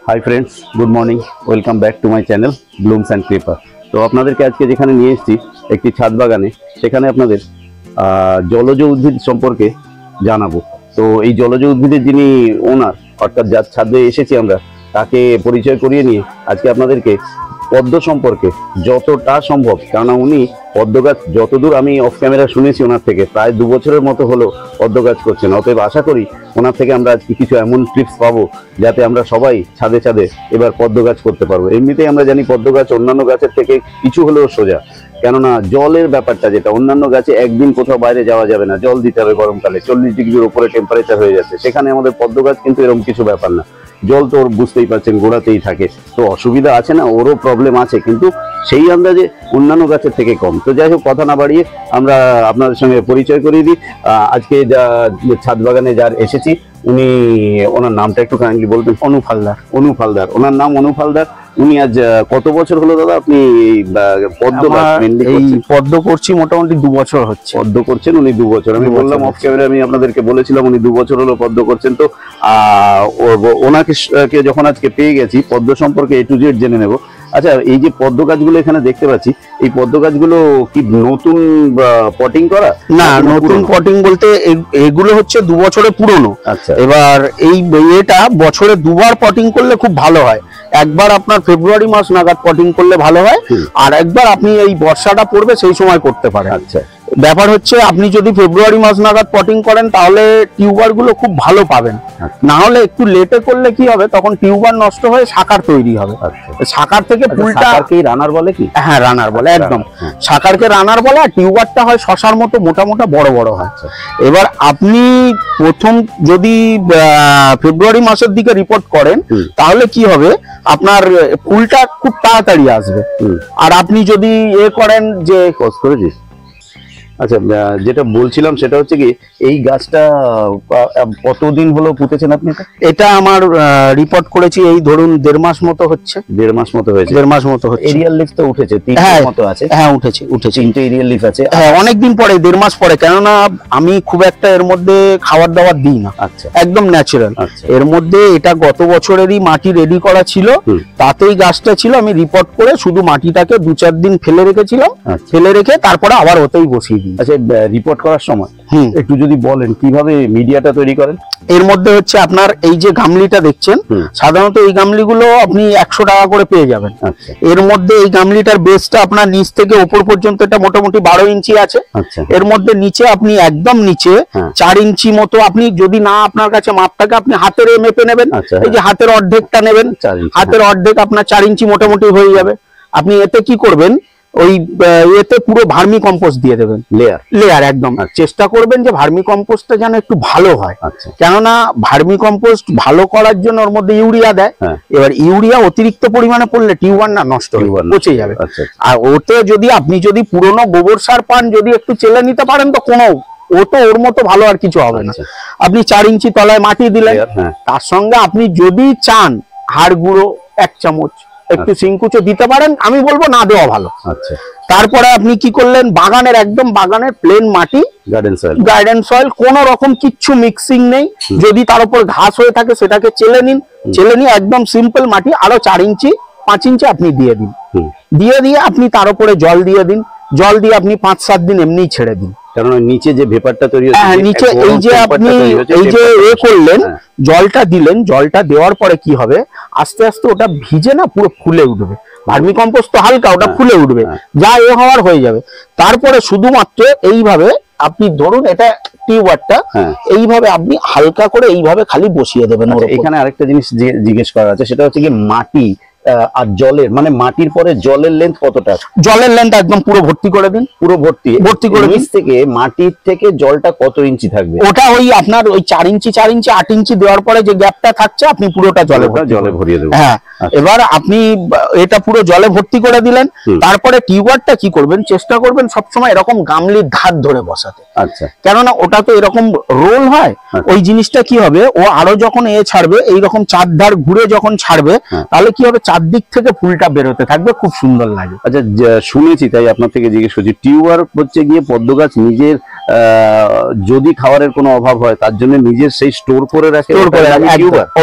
High friends, good morning, welcome back to my channel blooms and creeper. तो আপনাদেরকে আজকে যেখানে নিয়ে এসেছি একটি ছাদ বাগানে, সেখানে আপনাদের জলজ উদ্ভিদ সম্পর্কে জানাবো। তো এই জলজ উদ্ভিদের যিনি ওনার, অর্থাৎ যার ছাদে এসেছি আমরা, তাকে পরিচয় করিয়ে নিয়ে আজকে আপনাদেরকে পদ্ম সম্পর্কে যতটা সম্ভব, কেননা উনি পদ্ম গাছ যতদূর আমি অফ ক্যামেরা শুনেছি ওনার থেকে, প্রায় 2 বছরের মতো হলো পদ্ম গাছ করছেন। অতএব আশা করি ওনার থেকে আমরা আজকে কিছু এমন টিপস পাবো যাতে আমরা সবাই ছাদে ছাদে এবার পদ্ম গাছ করতে পারবো। এমনিতেই আমরা জানি পদ্ম গাছ অন্যান্য গাছের থেকে কিছু হলেও সোজা, কেননা জলের ব্যাপারটা যেটা, অন্যান্য গাছে একদিন কোথাও বাইরে যাওয়া যাবে না, জল দিতে হবে গরমকালে, 40 ডিগ্রির উপরে টেম্পারেচার হয়ে যাচ্ছে। সেখানে আমাদের পদ্ম গাছ কিন্তু এরকম কিছু ব্যাপার না, জল তো ওর বুঝতেই পারছেন গোড়াতেই থাকে, তো অসুবিধা আছে না, ওরও প্রবলেম আছে, কিন্তু সেই আন্দাজে অন্যান্য গাছের থেকে কম। তো যাই হোক, কথা না বাড়িয়ে আমরা আপনাদের সঙ্গে পরিচয় করিয়ে দিই। আজকে ছাদ বাগানে যার এসেছি, উনি, ওনার নামটা একটু কাইন্ডলি বলবেন। অনুপ হালদার। অনুপ হালদার, ওনার নাম অনুপ হালদার। উনি আজ কত বছর হলো দাদা আপনি পদ্ম পদ্ম করছি? মোটামুটি 2 বছর হচ্ছে পদ্ম করছেন উনি। 2 বছর আমি বললাম অফ ক্যামেরা, আমি আপনাদেরকে বলেছিলাম উনি 2 বছর হলো পদ্ম করছেন। তো ওনাকে যখন আজকে পেয়ে গেছি, পদ্ম সম্পর্কে A to Z জেনে নেব। আচ্ছা, এই যে পদ্ম গাছগুলো এখানে দেখতে পাচ্ছি, এই পদ্ম গাছগুলো কি নতুন পটিং করা? না, নতুন পটিং বলতে এগুলো হচ্ছে 2 বছরের পুরনো। আচ্ছা, এবার এই এটা বছরে 2 বার পটিং করলে খুব ভালো হয়। একবার আপনার ফেব্রুয়ারি মাস নাগাদ পটিং করলে ভালো হয়, আর একবার আপনি এই বর্ষাটা পড়বে সেই সময় করতে পারেন। আচ্ছা, ব্যাপার হচ্ছে আপনি যদি ফেব্রুয়ারি মাস নাগাদ পটিং করেন তাহলে টিউবার গুলো খুব ভালো পাবেন, না হলে একটু লেটে করলে কি হবে, তখন টিউবার নষ্ট হয়ে শাখার তৈরি হবে। শাখার থেকে ফুলটা রানার বলে কি? হ্যাঁ, রানার বলে, একদম শাখারকে রানার বলে। আর টিউবারটা হয় শশার মতো মোটা মোটা বড় বড় হয়। এবার আপনি প্রথম যদি ফেব্রুয়ারি মাসের দিকে রিপোর্ট করেন তাহলে কি হবে, আপনার ফুলটা খুব তাড়াতাড়ি আসবে। আর আপনি যদি করেন যে করেছিস। আচ্ছা, যেটা বলছিলাম সেটা হচ্ছে কি, এই গাছটা কতদিন হলো পুঁতেছেন আপনি? এটা আমার রিপোর্ট করেছি এই ধরুন 1.5 মাস মতো হচ্ছে। 1.5 মাস মতো হয়েছে। 1.5 মাস মতো হচ্ছে। এরিয়াল লিফ তো উঠেছে, 3 মতো আছে। হ্যাঁ, উঠেছে 3টে এরিয়াল লিফ আছে। হ্যাঁ, অনেকদিন পরে, 1.5 মাস পরে, কেননা আমি খুব একটা এর মধ্যে খাবার দাবার দিই না। আচ্ছা, একদম ন্যাচারাল। এর মধ্যে এটা গত বছরেরই মাটি রেডি করা ছিল, তাতেই গাছটা ছিল। আমি রিপোর্ট করে শুধু মাটিটাকে 2-4 দিন ফেলে রেখেছিলাম, ফেলে রেখে তারপরে আবার ওতেই বসিয়ে দিই। আচ্ছা, রিপোর্ট করার সময় একটু যদি বলেন কিভাবে মিডিয়াটা তৈরি করেন? এর মধ্যে হচ্ছে আপনার এই যে গামলিটা দেখছেন, সাধারণত এই গামলিগুলো আপনি 100 টাকা করে পেয়ে যাবেন। এর মধ্যে এই গামলিটার বেসটা আপনার নিচ থেকে উপর পর্যন্ত এটা মোটামুটি 12 ইঞ্চি আছে। এর মধ্যে নিচে আপনি একদম নিচে 4 ইঞ্চি মতো, আপনি যদি না আপনার কাছে মাপ থাকে আপনি হাতের মেপে নেবেন। এই যে হাতের অর্ধেকটা নেবেন, হাতের অর্ধেক আপনার 4 ইঞ্চি মোটামুটি হয়ে যাবে। আপনি এতে কি করবেন, ওই এতে পুরো ভার্মি কম্পোস্ট দিয়ে দেবেন, লেয়ার একদম। চেষ্টা করবেন যে ভার্মি কম্পোস্টটা যেন একটু ভালো হয়, কেননা ভার্মি কম্পোস্ট ভালো করার জন্য ওর মধ্যে ইউরিয়া দেয়। এবার ইউরিয়া অতিরিক্ত পরিমাণে পড়লে টিউবার না নষ্ট হয়ে পচে যাবে। আর ওতে যদি আপনি যদি পুরনো গোবর সার পান, যদি একটু চেলে নিতে পারেন, তো কোনো ওর মতো ভালো আর কিছু হবে না। আপনি 4 ইঞ্চি তলায় মাটি দিলেন, তার সঙ্গে আপনি যদি চান হাড় গুঁড়ো 1 চামচ, একটু সিংকুচো দিতে পারেন, আমি বলবো না দেওয়া ভালো। আচ্ছা, তারপরে আপনি কি করলেন, বাগানের একদম বাগানের প্লেন মাটি, গার্ডেন সয়েল, কোন রকম কিচ্ছু মিক্সিং নেই। যদি তার উপর ঘাস হয়ে থাকে সেটাকে চেলে নিন, চেলে নিয়ে একদম সিম্পল মাটি আরো 4 ইঞ্চি 5 ইঞ্চি আপনি দিয়ে দিন। দিয়ে আপনি তার উপরে জল দিয়ে দিন। জল দিয়ে আপনি 5-7 দিন এমনি ছেড়ে দিন, কারণ নিচে যে ভেপারটা তৈরি হচ্ছে, নিচে এই যে আপনি এই যে করলেন, জলটা দিলেন, জলটা দেওয়ার পরে কি হবে, আস্তে আস্তে ওটা ভিজে না পুরো ফুলে উঠবে। ভার্মি কম্পোস্ট তো হালকা, ওটা ফুলে উঠবে, যা হওয়ার হয়ে যাবে। তারপরে শুধুমাত্র এইভাবে আপনি ধরুন এটা টিউবারটা, এইভাবে আপনি হালকা করে এইভাবে খালি বসিয়ে দেবেন। এখানে আরেকটা জিনিস জিজ্ঞেস করা আছে, সেটা হচ্ছে কি মাটি আর জলের, মানে মাটির পরে জলের লেন্থ কতটা? জলের লেন্থ একদম পুরো ভর্তি করে দিন, পুরো ভর্তি করে নিচ থেকে মাটির থেকে জলটা কত ইঞ্চি থাকবে? ওটা ওই আপনার ওই 4 ইঞ্চি 8 ইঞ্চি দেওয়ার পরে যে গ্যাপটা থাকছে আপনি পুরোটা জলে ভরিয়ে দেবেন। হ্যাঁ, এবার আপনি এটা পুরো জলে ভর্তি করে দিলেন। তারপরে টিউবারটা কি করবেন, চেষ্টা করবেন সবসময় এরকম গামলির ধার ধরে বসাতে। আচ্ছা, কেননা ওটা তো এরকম রোল হয়, ওই জিনিসটা কি হবে, ও আরো যখন ছাড়বে এইরকম 4 ধার ঘুরে যখন ছাড়বে, তাহলে কি হবে, 4 দিক থেকে ফুলটা বেরোতে থাকবে, খুব সুন্দর লাগে। আচ্ছা, শুনেছি তাই আপনার থেকে জিজ্ঞেস করছি, টিউবার হচ্ছে গিয়ে পদ্ম গাছ নিজের যদি খাবারের কোনো অভাব হয় তার জন্য নিজের সেই স্টোর করে রাখে,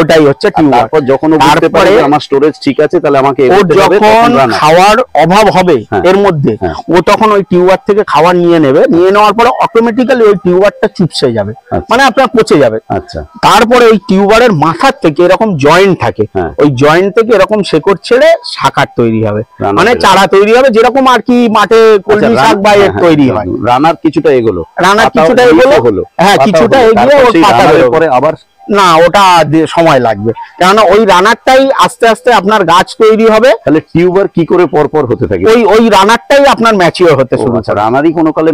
ওটাই হচ্ছে টিউবার। তারপর যখন বুঝতে পারে আমার স্টোরেজ ঠিক আছে তাহলে আমাকে যখন খাওয়ার অভাব হবে এর মধ্যে ও তখন ওই টিউবার থেকে খাবার নিয়ে নেবে, নিয়ে নেওয়ার পরে অটোমেটিক্যালি ওই টিউবারটা চুপসে যাবে, মানে আপনার পচে যাবে। আচ্ছা, তারপরে ওই টিউবারের মাথার থেকে এরকম জয়েন্ট থাকে, ওই জয়েন্ট থেকে এরকম শেকড় ছেড়ে শাখার তৈরি হবে, মানে চারা তৈরি হবে, যেরকম আর কি মাঠে কলমি শাক বা এর তৈরি হয়। রানার কিছুটা এগোলো, রানার কিছুটা এগোলো, হ্যাঁ কিছুটা এগিয়ে ওর পাতা বের করে আবার না, ওটা সময় লাগবে, কেননা ওই রানারটাই আস্তে আস্তে আপনার গাছ তৈরি হবে। তাহলে টিউবার কি করে পরপর হতে থাকে? ওই রানারটাই আপনার ম্যাচিওর হতে শুরু করে, রানারই কোনো কালে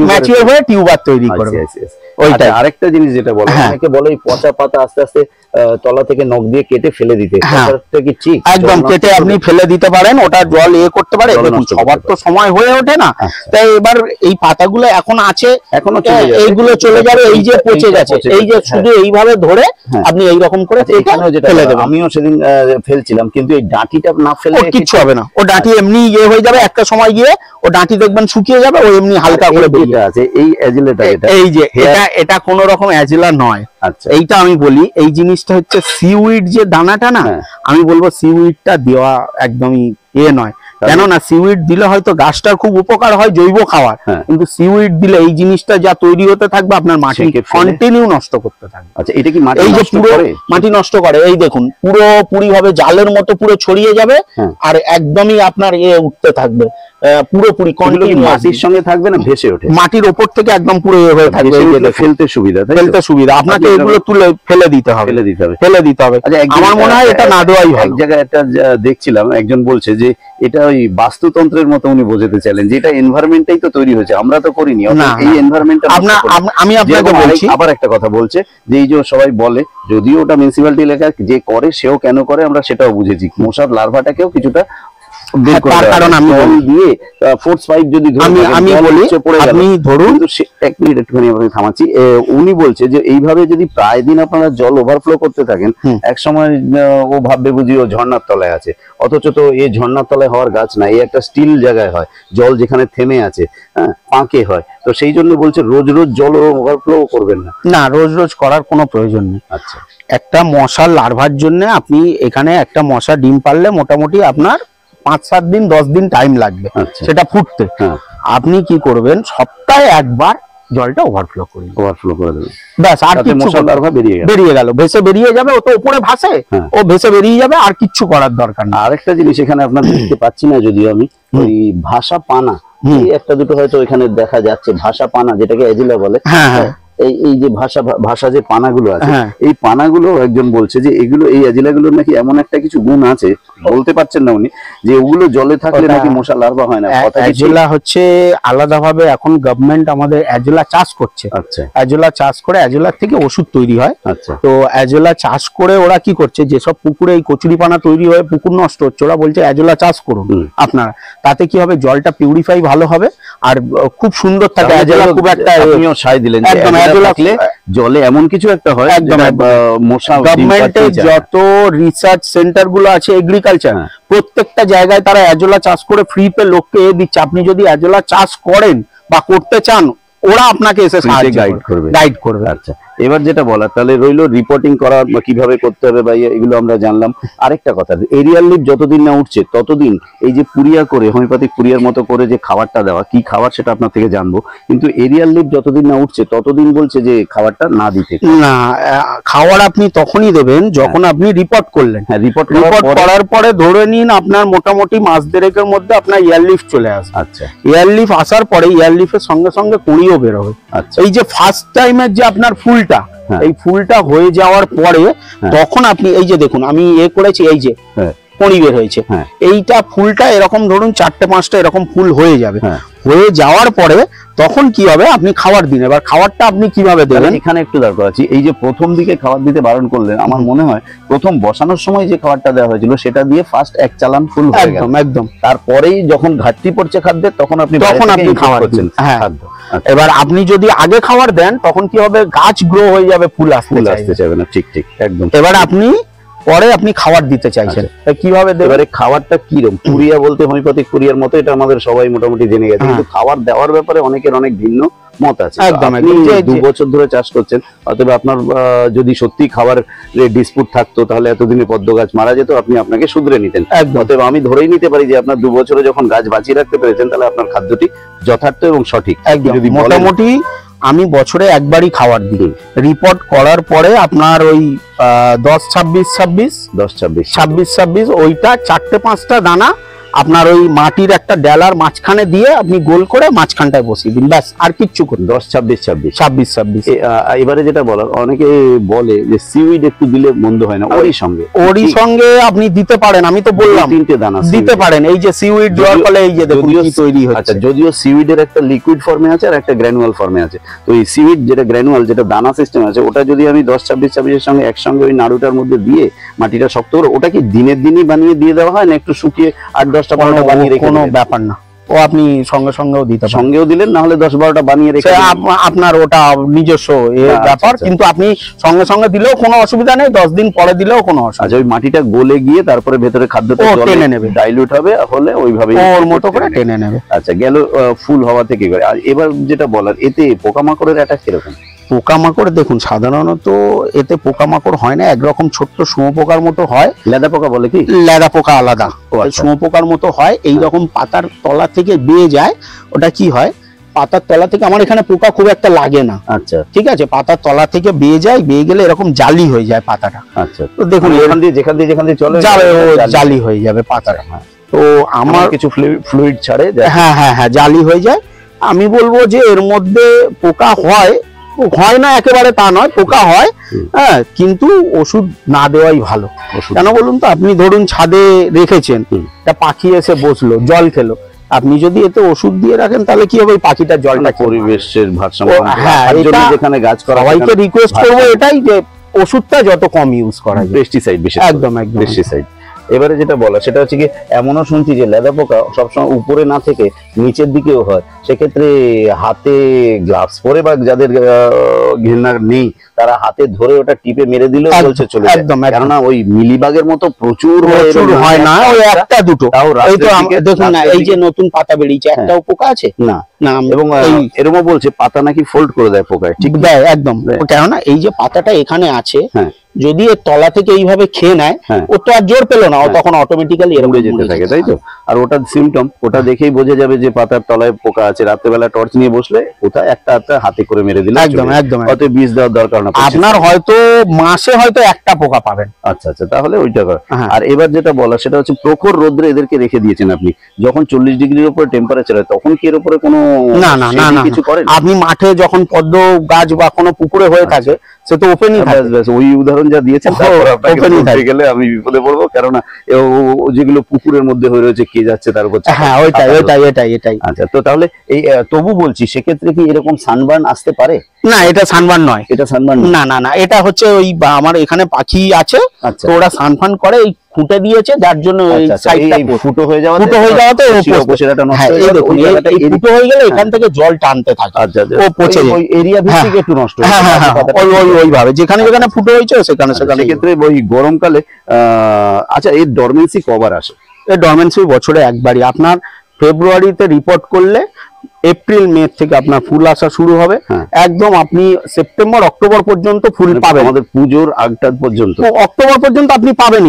ম্যাচিওর হয়ে টিউবার তৈরি করবে। ওইটা আরেকটা জিনিস যেটা বলে, অনেকে বলে এই পচা পাতা আস্তে আস্তে তলা থেকে নখ দিয়ে কেটে ফেলে দিতে, এটা কি ঠিক? একদম কেটে আপনি ফেলে দিতে পারেন, ওটা জল করতে পারে। সবার তো সময় হয়ে ওঠে না, তাই এবার এই পাতাগুলো এখন আছে, এখনো এইগুলো চলে যাবে, এই যে পচে গেছে, এই যে শুধু এইভাবে ধরে আপনি এইরকম করে ফেলে দেবেন। আমিও সেদিন ফেলছিলাম, কিন্তু এই ডাঁটিটা না ফেলে কিচ্ছু হবে না, ও ডাঁটি এমনি হয়ে যাবে, একটা সময় গিয়ে ও ডাঁটি দেখবেন শুকিয়ে যাবে, ও এমনি হালকা করে বেরিয়ে আছে। এই অ্যাজিলাটা, এই যে এটা কোন রকম অ্যাজিলা নয়। আচ্ছা, এইটা আমি বলি, এই জিনিসটা হচ্ছে সিউইড যে দানাটা না, আমি বলবো সিউইডটা দেওয়া একদমই নয়, কেননা সিউইড দিলে হয়তো গাছটার খুব উপকার হয় জৈব খাবার, কিন্তু সিউইড দিলে এই জিনিসটা যা তৈরি হতে থাকবে আপনার মাটি কন্টিনিউ নষ্ট করতে থাকবে। আচ্ছা, এটা কি মাটি, এই যে পুরো মাটি নষ্ট করে, এই দেখুন পুরোপুরি ভাবে জালের মতো পুরো ছড়িয়ে যাবে, আর একদমই আপনার উঠতে থাকবে পুরোপুরি কন্টিনিউ। মাটির সঙ্গে থাকবে না, ভেসে ওঠে মাটির উপর থেকে একদম পুরো হয়ে থাকবে, ফেলতে সুবিধা, ফেলতে সুবিধা। আপনাকে এগুলো তুলে ফেলে দিতে হবে। আমার মনে হয় এটা না দেওয়াই ভালো। এক জায়গায় একটা দেখছিলাম, একজন বলছে যে এটা ওই বাস্তুতন্ত্রের মতো উনি বোঝাতে চাইলেন, যে এটা এনভায়রনমেন্টটাই তো তৈরি হয়েছে, আমরা তো করিনি, এই এনভায়রনমেন্টটা। আমি আপনাকে বলছি, আবার একটা কথা বলছে যে এই যে সবাই বলে, যদিও ওটা মিউনিসিপ্যালিটি এলাকা, যে করে সেও কেন করে আমরা সেটাও বুঝেছি, মশার লার্ভাটাকেও কিছুটা তার কারণ আমি দিয়ে ফোর্স পাইপ যদি আমি বলি, আপনি ধরুন এক মিনিট একটুখানি আপনাকে থামাচ্ছি। উনি বলছে যে এইভাবে যদি প্রায় দিন আপনারা জল ওভারফ্লো করতে থাকেন, এক সময় ও ভাববে বুঝি ও ঝর্ণার তলায় আছে, অথচ তো এই ঝর্ণার তলায় হওয়ার গাছ না, এই একটা স্টিল জায়গায় হয়, জল যেখানে থেমে আছে, পাঁকে হয়, তো সেই জন্য বলছে রোজ রোজ জল ওভারফ্লো করবেন না। না, রোজ রোজ করার কোনো প্রয়োজন নেই। আচ্ছা, একটা মশার লার্ভার জন্য আপনি এখানে একটা মশা ডিম পারলে মোটামুটি আপনার 5-7 দিন 10 দিন টাইম লাগবে সেটা ফুটতে। আপনি কি করবেন, সপ্তাহে একবার জলটা ওভারফ্লো করে দেবেন, ব্যাস, আর কিছু বেরিয়ে গেল, ভেসে বেরিয়ে যাবে, ও তো উপরে ভাসে, ও ভেসে বেরিয়ে যাবে, আর কিচ্ছু করার দরকার না। আরেকটা জিনিস এখানে আপনার দেখতে পাচ্ছি না, যদিও আমি ওই ভাষা পানা একটা দুটো হয়তো এখানে দেখা যাচ্ছে, ভাষা পানা যেটাকে অ্যাজিলা বলে, এই যে ভাষা যে পানাগুলো আছে, এই পানাগুলো একজন বলছে যে এগুলো, এই অ্যাজিলাগুলোর নাকি এমন একটা কিছু গুণ আছে, বলতে পারছেন না উনি, যে ওগুলো জলে থাকলে নাকি মশা লার্ভা হয় না। অ্যাজিলা হচ্ছে আলাদাভাবে এখন গভর্নমেন্ট আমাদের অ্যাজিলা চাষ করছে। আচ্ছা, অ্যাজিলা চাষ করে অ্যাজিলার থেকে ওষুধ তৈরি হয়। আচ্ছা, তো অ্যাজিলা চাষ করে ওরা কি করছে, যেসব পুকুরে এই কচুরি পানা তৈরি হয়ে পুকুর নষ্ট হচ্ছে, ওরা বলছে অ্যাজিলা চাষ করুন আপনারা, তাতে কি হবে, জলটা পিউরিফাই ভালো হবে আর খুব সুন্দর থাকে। অ্যাজিলা খুব একটা আপনিও সাই দিলেন, জলে এমন কিছু একটা হয়, মশা, গভর্নমেন্টের যত রিসার্চ সেন্টার গুলো আছে এগ্রিকালচার, প্রত্যেকটা জায়গায় তারা অ্যাজোলা চাষ করে ফ্রিতে লোককে দিচ্ছে। আপনি যদি অ্যাজোলা চাষ করেন বা করতে চান, ওরা আপনাকে এসে গাইড করবে। আচ্ছা, এবার যেটা বলার তাহলে রইলো রিপোর্টিং করা কিভাবে করতে হবে বা এগুলো আমরা জানলাম। আরেকটা কথা, এরিয়াল লিফ যতদিন না উঠছে ততদিন এই যে পুরিয়া করে, হোমিওপ্যাথিক পুরিয়ার মতো করে যে খাবারটা দেওয়া, কি খাবার সেটা আপনার থেকে জানবো, কিন্তু এরিয়াল লিফ যতদিন না উঠছে ততদিন বলছে যে খাবারটা না দিতে। না, খাবার আপনি তখনই দেবেন যখন আপনি রিপোর্ট করলেন। রিপোর্ট করার পরে ধরে নিন আপনার মোটামুটি মাস দেড়েকের মধ্যে আপনার ইয়ার লিফ চলে আসে। আচ্ছা, ইয়ার লিফ আসার পরে ইয়ার লিফের সঙ্গে সঙ্গে কুঁড়িও বেরোবে। এই যে ফার্স্ট টাইমের যে আপনার ফুলটা, এই ফুলটা হয়ে যাওয়ার পরে তখন আপনি এই যে দেখুন আমি করেছি, এই যে কণি বের হয়েছে, এইটা ফুলটা এরকম ধরুন 4-5টা এরকম ফুল হয়ে যাবে। হয়ে যাওয়ার পরে তখন কি হবে, আপনি খাবার দিন। এবার খাবারটা আপনি কিভাবে দেবেন, এখানে একটু দরকার আছে। এই যে প্রথম দিকে খাবার দিতে বারণ করলেন, আমার মনে হয় প্রথম বসানোর সময় যে খাবারটা দেওয়া হয়েছিল সেটা দিয়ে ফার্স্ট এক চালান ফুল হয়ে গেল, একদম। তারপরেই যখন ঘাটতি পড়ছে খাদ্যের, তখন আপনি খাবার দিচ্ছেন। এবার আপনি যদি আগে খাবার দেন তখন কি হবে, গাছ গ্রো হয়ে যাবে, ফুল আসতে চাইবে না। ঠিক ঠিক, একদম। এবার আপনি পরে আপনি খাবার দিতে চাইছেন, কিভাবে দেবেন? এবারে খাবারটা কিরকম, পুরিয়া বলতে হোমিওপ্যাথিক পুরিয়ার মতো এটা আমাদের সবাই মোটামুটি জেনে গেছে, কিন্তু খাবার দেওয়ার ব্যাপারে অনেকের অনেক ভিন্ন মত আছে। একদম, আপনি একদম। 2 বছর ধরে চাষ করছেন, অতএব আপনার যদি সত্যি খাবার ডিসপুট থাকতো তাহলে এতদিনে পদ্ম গাছ মারা যেত, আপনি আপনাকে শুধরে নিতেন। একদম। অতএব আমি ধরেই নিতে পারি যে আপনার 2 বছরে যখন গাছ বাঁচিয়ে রাখতে পেরেছেন তাহলে আপনার খাদ্যটি যথার্থ এবং সঠিক। একদম। যদি বলেন- মোটামুটি আমি বছরে একবারই খাবার দিই। রিপোর্ট করার পরে আপনার ওই 10-26 ওইটা 4-5টা দানা আপনার ওই মাটির একটা ডেলার মাঝখানে দিয়ে আপনি গোল করে মাঝখানটায় বসিয়ে দিন, ব্যাস আর কিচ্ছু করুন। 10-26 26 এবারে যেটা বলার, অনেকে বলে যে সিউইড একটু দিলে মন্দ হয় না, ওরই সঙ্গে আপনি দিতে পারেন, আমি তো বললাম 3টে দানা দিতে পারেন। এই যে সিউইড দেওয়ার ফলে এই যে দেখুন কি তৈরি আচ্ছা, হচ্ছে। যদিও সিউইডের একটা লিকুইড ফর্মে আছে আর একটা গ্র্যানুয়াল ফর্মে আছে, তো এই সিউইড যেটা গ্র্যানুয়াল, যেটা দানা সিস্টেম আছে, ওটা যদি আমি 10-26 এর সঙ্গে একসঙ্গে ওই নাড়ুটার মধ্যে দিয়ে মাটিটা শক্ত করে, ওটা কি দিনের দিনই বানিয়ে দিয়ে দেওয়া হয় না একটু শুকিয়ে 8-10টা বানিয়ে রেখে? কোনো ব্যাপার না, ও আপনি সঙ্গে সঙ্গেও দিতে পারেন, সঙ্গেও দিলেন, না হলে 10-12টা বানিয়ে রেখে আপনার ওটা নিজস্ব ব্যাপার। কিন্তু আপনি সঙ্গে সঙ্গে দিলেও কোনো অসুবিধা নেই, 10 দিন পরে দিলেও কোনো অসুবিধা। আচ্ছা, ওই মাটিটা গলে গিয়ে তারপরে ভেতরে খাদ্যটা টেনে নেবে, ডাইলিউট হবে, হলে ওইভাবে ওর মতো করে টেনে নেবে। আচ্ছা, গেল ফুল হওয়া থেকে করে। আর এবার যেটা বলার, এতে পোকামাকড়ের অ্যাটাক কিরকম? পোকামাকড় দেখুন, সাধারণত এতে পোকামাকড় হয় না, একরকম ছোট্ট শুঁয়োপোকার মতো হয়। লেদা পোকা বলে কি? লেদা পোকা আলাদা, আচ্ছা। শুঁয়োপোকার মতো হয়, এইরকম পাতার তলা থেকে বেয়ে যায়। ওটা কি হয়, পাতার তলা থেকে, আমার এখানে পোকা খুব একটা লাগে না, আচ্ছা ঠিক আছে, পাতার তলা থেকে বেয়ে যায়, বেয়ে গেলে এরকম জালি হয়ে যায় পাতাটা। আচ্ছা, তো দেখুন যেখান দিয়ে চলে যাবে, ও জালি হয়ে যাবে পাতাটা। তো আমার কিছু ফ্লুইড ছাড়ে, হ্যাঁ হ্যাঁ হ্যাঁ, জালি হয়ে যায়। আমি বলবো যে এর মধ্যে পোকা হয় না একেবারে তা নয়, পোকা হয়, হ্যাঁ, কিন্তু ওষুধ না দেওয়াই ভালো। কেন বলুন তো, আপনি ধরুন ছাদে রেখেছেন, একটা পাখি এসে বসলো, জল খেলো, আপনি যদি এতে ওষুধ দিয়ে রাখেন তাহলে কি হবে, ওই পাখিটার জলটা পরিবেশের ভারসাম্য। হ্যাঁ, যেখানে গাছ করা, সবাইকে রিকোয়েস্ট করবো এটাই যে ওষুধটা যত কম ইউজ করা যায়, পেস্টিসাইড বেশি, একদম একদম পেস্টিসাইড। এবারে যেটা বলা সেটা হচ্ছে কি, এমনও শুনছি যে লেদা পোকা সবসময় উপরে না থেকে নিচের দিকেও হয়, সেক্ষেত্রে হাতে গ্লাভস পরে বা যাদের ঘৃণা নেই তারা হাতে ধরে ওটা টিপে মেরে দিলেও বলছে চলে যায়, কেননা ওই মিলিবাগের মতো প্রচুর হয় না, ওই একটা দুটো। এই তো দেখুন না, এই যে নতুন পাতা বেরিয়েছে, একটাও পোকা আছে না, এবং এরকম বলছে পাতা নাকি ফোল্ড করে দেয় পোকায়, ঠিক দেয় একদম। কেননা এই যে পাতাটা এখানে আছে, যদি এর তলা থেকে এইভাবে খেয়ে নেয়, ও তো আর জোর পেলো না, ও তখন অটোমেটিক্যালি উড়ে যেতে থাকে, তাই তো? আর ওটা সিমটম, ওটা দেখেই বোঝা যাবে যে পাতার তলায় পোকা আছে। রাত্রেবেলা টর্চ নিয়ে বসলে কোথায় একটা হাতে করে মেরে দিলে একদম একদম, অত বীজ দেওয়ার দরকার না, আপনার হয়তো মাসে হয়তো একটা পোকা পাবেন। আচ্ছা আচ্ছা, তাহলে ওইটা কর। আর এবার যেটা বলা সেটা হচ্ছে, প্রখর রোদ্রে এদেরকে রেখে দিয়েছেন আপনি, যখন 40 ডিগ্রির উপরে টেম্পারেচার হয় তখন কি এর উপরে কোনো কিছু করেন? আপনি মাঠে যখন পদ্ম গাছ বা কোনো পুকুরে হয়ে থাকে, সে তো ওপেনই থাকে। ওই উদাহরণ যা দিয়েছেন গেলে আমি বিপদে পড়বো, কেননা যেগুলো পুকুরের মধ্যে হয়ে রয়েছে, কে যাচ্ছে তার উপর। হ্যাঁ, এটাই। আচ্ছা, তো তাহলে এই তবু বলছি, সেক্ষেত্রে কি এরকম সানবার্ন আসতে পারে? না, এটা সানবার্ন নয়, এটা সানবার্ন না, এটা হচ্ছে ওই আমার এখানে পাখি আছে, তো ওরা সানফান করে, এই খুঁটে দিয়েছে, যার জন্য এই সাইডটা ফুটো হয়ে যাওয়াতে ফুটো হয়ে গেলে এখান থেকে জল টানতে থাকে, ও পচে যায়, ওই এরিয়া ভিত্তিক একটু নষ্ট হয়। ওইভাবে যেখানে যেখানে ফুটো হয়েছে সেখানে সেক্ষেত্রে ওই গরমকালে। আচ্ছা, এর ডরমেন্সি কবার আসে? এই ডরমেন্সি বছরে একবারই। আপনার ফেব্রুয়ারিতে রিপোর্ট করলে এপ্রিল মে থেকে আপনার ফুল আসা শুরু হবে, একদম আপনি সেপ্টেম্বর অক্টোবর পর্যন্ত ফুল পাবেন, আমাদের পুজোর আগটা পর্যন্ত, অক্টোবর পর্যন্ত আপনি পাবেন।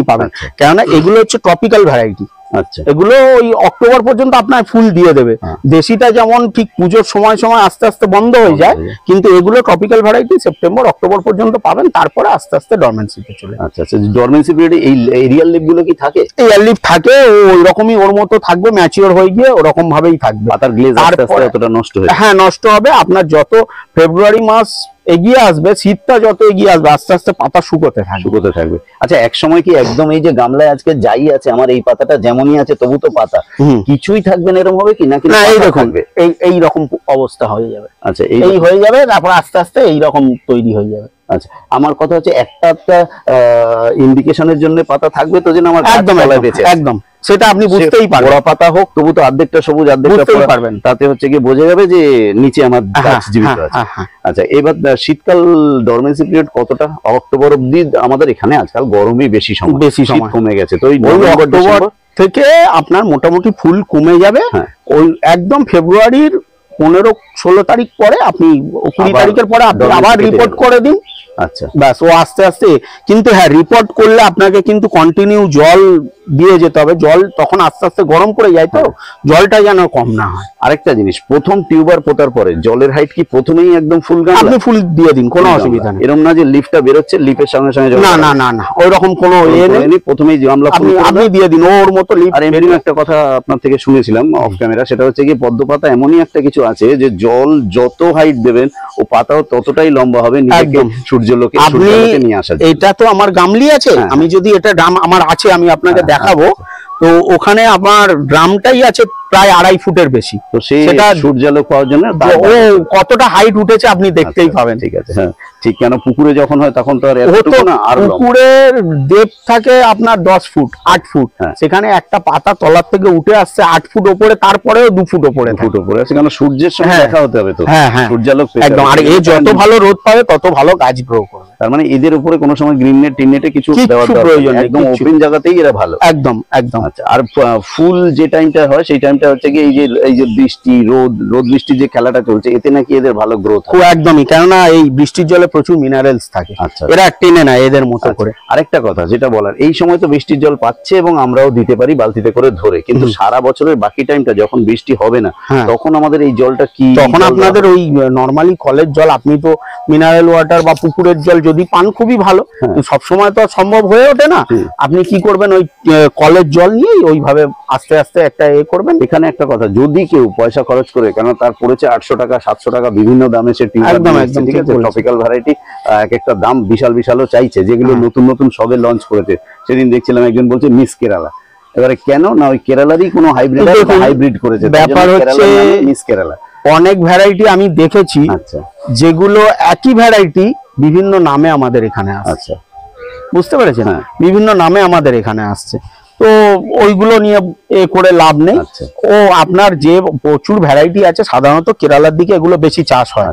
কেননা এগুলো হচ্ছে ট্রপিক্যাল ভ্যারাইটি, আচ্ছা, এগুলো ওই অক্টোবর পর্যন্ত আপনার ফুল দিয়ে দেবে। দেশিটা যেমন ঠিক পুজোর সময় আস্তে আস্তে বন্ধ হয়ে যায়, কিন্তু এগুলো ট্রপিক্যাল ভ্যারাইটি সেপ্টেম্বর অক্টোবর পর্যন্ত পাবেন, তারপরে আস্তে আস্তে ডরমেন্সিতে চলে। আচ্ছা আচ্ছা, ডরমেন্সি পিরিয়ডে এই এরিয়াল লিফ গুলো কি থাকে? এরিয়াল লিফ থাকে, ওই রকমই ওর মতো থাকবে, ম্যাচিওর হয়ে গিয়ে ওরকম ভাবেই থাকবে। পাতার গ্লেজ আস্তে আস্তে অতটা নষ্ট হয়ে, হ্যাঁ, নষ্ট হবে। আপনার যত ফেব্রুয়ারি মাস এগিয়ে আসবে, শীতটা যত এগিয়ে আসবে, আস্তে আস্তে পাতা শুকোতে থাকবে। আচ্ছা, এক সময় কি একদম এই যে গামলায় আজকে যাই আছে, আমার এই পাতাটা যেমনই আছে তবু তো পাতা, কিছুই থাকবে না এরকম হবে কি? নাকি না, এই দেখুন এই রকম অবস্থা হয়ে যাবে। আচ্ছা, এই হয়ে যাবে, তারপর আস্তে আস্তে এই রকম তৈরি হয়ে যাবে। আচ্ছা, আমার কথা হচ্ছে একটা ইন্ডিকেশনের জন্য পাতা থাকবে তো, যে আমার একদম সেটা আপনি বুঝতেই পারবেন। বড় পাতা হোক তবু তো অর্ধেকটা সবুজ অর্ধেকটা পারবেন, তাতে হচ্ছে কি বোঝা যাবে যে নিচে আমার গাছ জীবিত আছে। আচ্ছা, এবার শীতকাল ডরমেন্সি পিরিয়ড কতটা? অক্টোবর অবধি আমাদের এখানে আজকাল গরমই বেশি সময় কমে গেছে, তো ওই অক্টোবর থেকে আপনার মোটামুটি ফুল কমে যাবে। ওই একদম ফেব্রুয়ারির 15-16 তারিখ পরে আপনি 20 তারিখের পরে আপনি আবার রিপোর্ট করে দিন। আচ্ছা, ব্যাস ও আস্তে আস্তে, কিন্তু হ্যাঁ রিপোর্ট করলে আপনাকে কিন্তু কন্টিনিউ জল দিয়ে যেতে হবে। জল তখন আস্তে আস্তে গরম করে যায়, তো জলটা যেন কম না হয়। আরেকটা জিনিস, প্রথম টিউবার পোতার পরে জলের হাইট কি প্রথমেই একদম ফুল গামলা? আপনি ফুল দিয়ে দিন, কোনো অসুবিধা নেই। এরকম না যে লিফটটা বেরোচ্ছে, লিফের সঙ্গে সঙ্গে না না না না, ওই রকম কোনো নেই, প্রথমেই গামলা আপনি দিয়ে দিন ওর মতো লিফট। আর এমনি একটা কথা আপনার থেকে শুনেছিলাম অফ ক্যামেরা, সেটা হচ্ছে কি পদ্ম পাতা এমনই একটা কিছু আছে যে জল যত হাইট দেবেন ও পাতাও ততটাই লম্বা হবে, নিজেকে সূর্যলোকে নিয়ে আসা। এটা তো আমার গামলি আছে, আমি যদি এটা ড্রাম আমার আছে আমি আপনাকে দেখাবো। তো ওখানে আমার ড্রামটাই আছে প্রায় 2.5 ফুটের বেশি। তো সেটা সূর্যালোক পাওয়ার জন্য ও কতটা হাইট উঠেছে আপনি দেখতেই পাবেন। ঠিক আছে, হ্যাঁ ঠিক। কেন পুকুরে যখন হয় তখন তো আর পুকুরের ডেপথ থাকে আপনার 10 ফুট 8 ফুট, সেখানে একটা পাতা তলার থেকে উঠে আসছে 8 ফুট ওপরে, তারপরেও 2 ফুট ওপরে আছে। কেন সূর্যের সঙ্গে দেখা হতে হবে তো, সূর্যালোক একদম। আর এ যত ভালো রোদ পাবে তত ভালো গাছ গ্রো করবে। তার মানে এদের উপরে কোনো সময় গ্রিন নেট টিন নেটে কিছু দেওয়ার প্রয়োজন নেই, একদম ওপেন জায়গাতেই এরা ভালো। একদম একদম। আচ্ছা, আর ফুল যে টাইমটা হয় সেই টাইমটা হচ্ছে কি এই যে বৃষ্টি রোদ বৃষ্টির যে খেলাটা চলছে, এতে নাকি এদের ভালো গ্রোথ হয়। একদমই, কেননা এই বৃষ্টির জলে প্রচুর মিনারেলস থাকে, এরা টেনে নেয় এদের মতো করে। আরেকটা কথা যেটা বলার, এই সময় তো বৃষ্টির জল পাচ্ছে এবং আমরাও দিতে পারি বালতিতে করে ধরে, কিন্তু সারা বছরের বাকি টাইমটা যখন বৃষ্টি হবে না, তখন আমাদের এই জলটা কি? তখন আপনাদের ওই নরমালি কলের জল, আপনি তো মিনারেল ওয়াটার বা পুকুরের জল যদি পান খুবই ভালো, সবসময় তো সম্ভব হয়ে ওঠে না। আপনি কি করবেন, ওই কলের জল নিয়ে ওইভাবে আস্তে আস্তে একটা করবেন। এখানে একটা কথা, যদি কেউ পয়সা খরচ করে, কেন তার পড়েছে 800 টাকা 700 টাকা বিভিন্ন দামে সে ট্রপিক্যাল ভ্যারাইটি, এক একটা দাম বিশাল বিশালও চাইছে, যেগুলো নতুন নতুন সবে লঞ্চ করেছে। সেদিন দেখছিলাম একজন বলছে মিস কেরালা। এবারে কেন না, ওই কেরালারই কোনো হাইব্রিড করেছে, ব্যাপার হচ্ছে মিস কেরালা। অনেক ভ্যারাইটি আমি দেখেছি, আচ্ছা, যেগুলো একই ভ্যারাইটি বিভিন্ন নামে আমাদের এখানে আসছে। আচ্ছা, বুঝতে পেরেছেন, বিভিন্ন নামে আমাদের এখানে আসছে, তো ওইগুলো নিয়ে করে লাভ নেই। ও আপনার যে প্রচুর ভ্যারাইটি আছে, সাধারণত কেরালার দিকে এগুলো বেশি চাষ হয়।